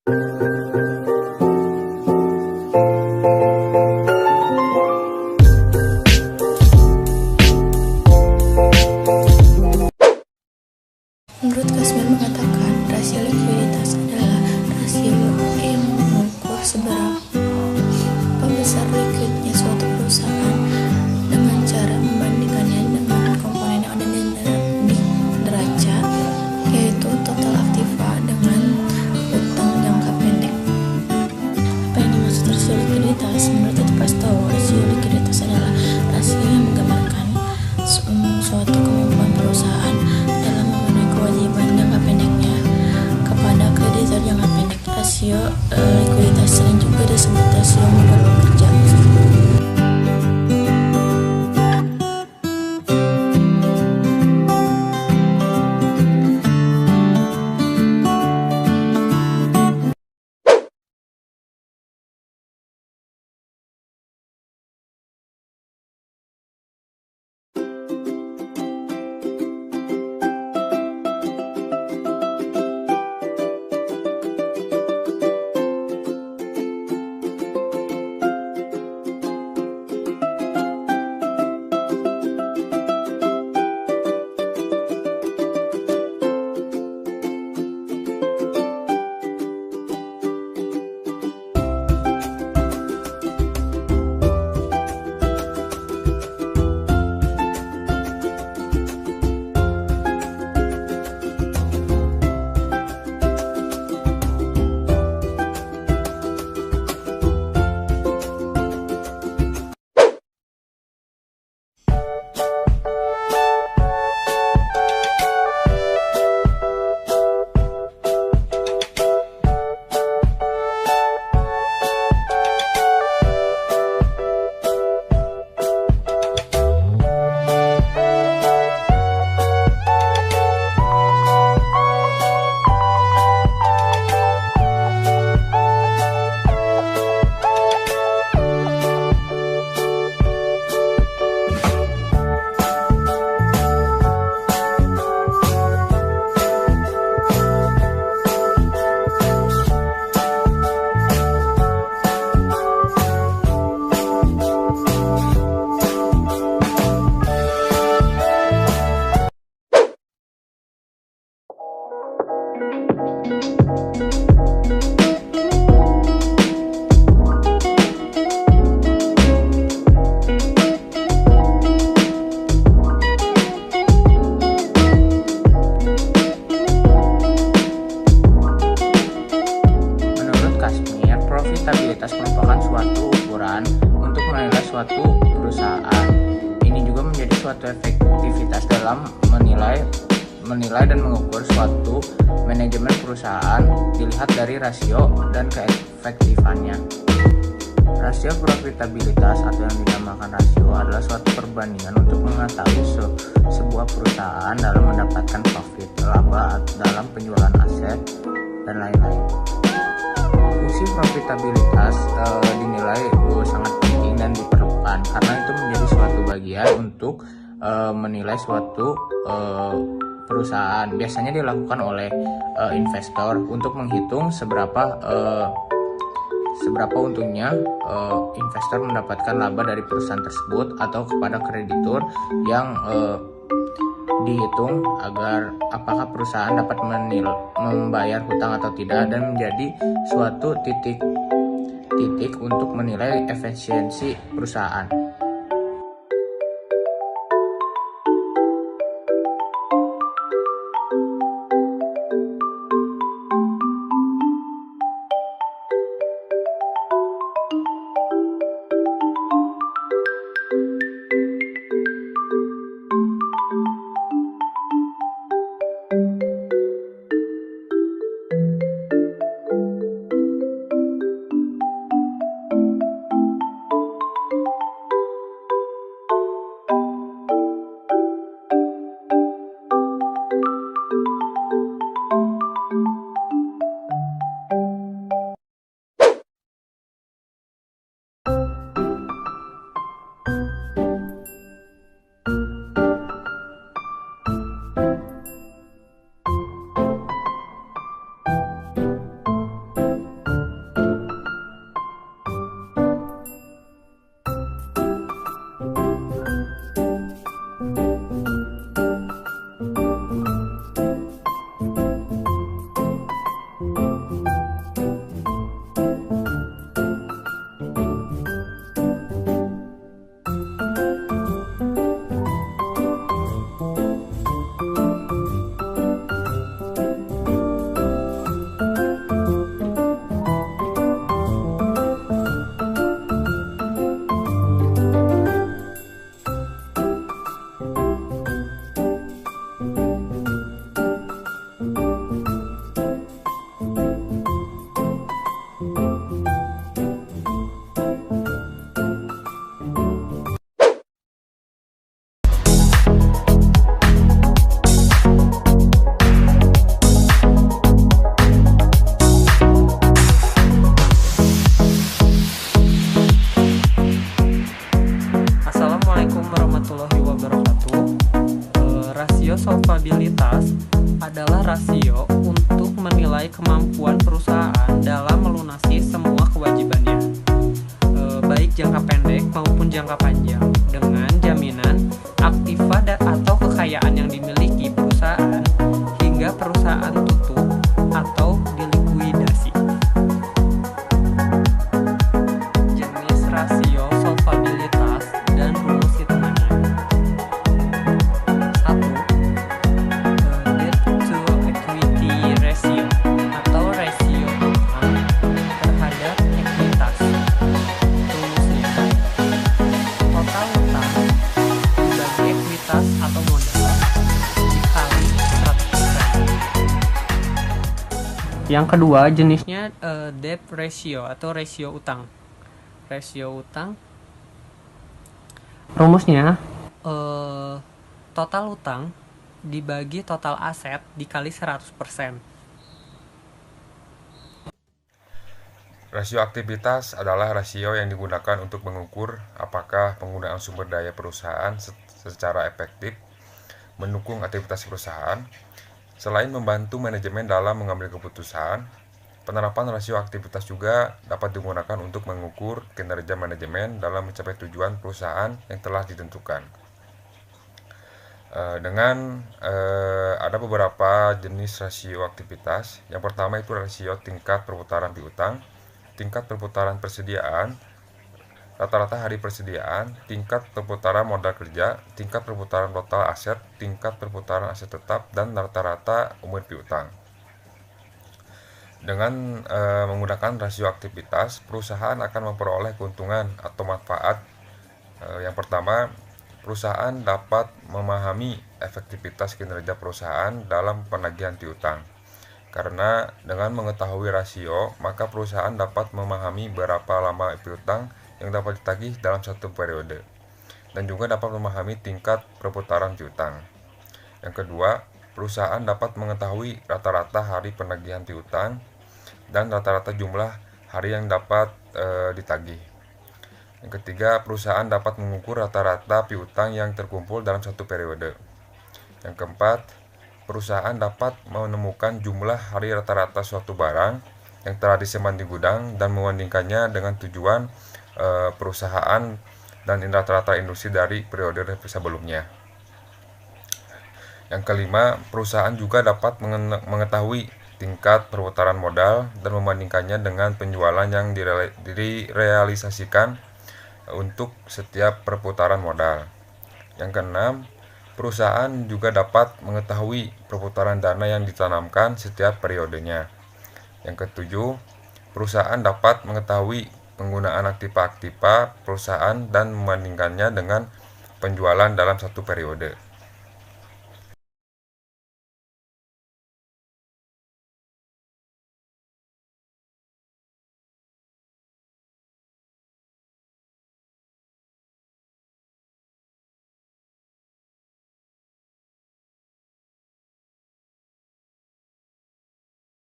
Menurut Kasmir mengatakan, rasio likuiditas adalah rasio yang mengukur seberapa besar likuidnya suatu perusahaan dengan cara membandingkannya dengan komponen yang ada di neraca, yaitu total aktiva dengan utang jangka pendek. Apa yang dimaksud rasio likuiditas? Menurut Edi Prastowo, rasio likuiditas adalah rasio yang menggambarkan suatu kemampuan perusahaan dalam memenuhi kewajiban jangka pendeknya kepada kreditor jangka pendek. Rasio likuiditas sering juga disebut rasio modal kerja. Profitabilitas merupakan suatu ukuran untuk menilai suatu perusahaan. Ini juga menjadi suatu efektivitas dalam menilai dan mengukur suatu manajemen perusahaan dilihat dari rasio dan keefektifannya. Rasio profitabilitas atau yang dinamakan rasio adalah suatu perbandingan untuk mengetahui sebuah perusahaan dalam mendapatkan profit, laba dalam penjualan aset, dan lain-lain. Fungsi profitabilitas dinilai sangat penting dan diperlukan karena itu menjadi suatu bagian untuk menilai suatu perusahaan. Biasanya dilakukan oleh investor untuk menghitung seberapa untungnya investor mendapatkan laba dari perusahaan tersebut, atau kepada kreditur yang dihitung agar apakah perusahaan dapat membayar hutang atau tidak, dan menjadi suatu titik untuk menilai efisiensi perusahaan. kemampuan perusahaan dalam melunasi semua kewajibannya, baik jangka pendek maupun jangka panjang, dengan jaminan aktiva atau kekayaan yang dimiliki perusahaan hingga perusahaan tutup atau dilikuidasi. Jenis rasio solvabilitas dan rumus hitungannya. 1. Debt to equity ratio atau rasio utang terhadap ekuitas. Rumusnya, total utang dibagi ekuitas atau modal dikali 100%. Yang kedua jenisnya debt ratio atau rasio utang. Rasio utang rumusnya total utang dibagi total aset dikali 100%. Rasio aktivitas adalah rasio yang digunakan untuk mengukur apakah penggunaan sumber daya perusahaan secara efektif mendukung aktivitas perusahaan. Selain membantu manajemen dalam mengambil keputusan, penerapan rasio aktivitas juga dapat digunakan untuk mengukur kinerja manajemen dalam mencapai tujuan perusahaan yang telah ditentukan. Ada beberapa jenis rasio aktivitas. Yang pertama itu rasio tingkat perputaran piutang, tingkat perputaran persediaan, rata-rata hari persediaan, tingkat perputaran modal kerja, tingkat perputaran total aset, tingkat perputaran aset tetap, dan rata-rata umur piutang. Dengan menggunakan rasio aktivitas, perusahaan akan memperoleh keuntungan atau manfaat. Yang pertama, perusahaan dapat memahami efektivitas kinerja perusahaan dalam penagihan piutang. Karena dengan mengetahui rasio, maka perusahaan dapat memahami berapa lama piutang yang dapat ditagih dalam satu periode, dan juga dapat memahami tingkat perputaran piutang. Yang kedua, perusahaan dapat mengetahui rata-rata hari penagihan piutang dan rata-rata jumlah hari yang dapat ditagih. Yang ketiga, perusahaan dapat mengukur rata-rata piutang yang terkumpul dalam satu periode. Yang keempat, perusahaan dapat menemukan jumlah hari rata-rata suatu barang yang telah disimpan di gudang dan membandingkannya dengan tujuan perusahaan dan rata-rata industri dari periode sebelumnya. Yang kelima, perusahaan juga dapat mengetahui tingkat perputaran modal dan membandingkannya dengan penjualan yang direalisasikan untuk setiap perputaran modal. Yang keenam, perusahaan juga dapat mengetahui perputaran dana yang ditanamkan setiap periodenya. Yang ketujuh, perusahaan dapat mengetahui penggunaan aktiva-aktiva perusahaan dan membandingkannya dengan penjualan dalam satu periode.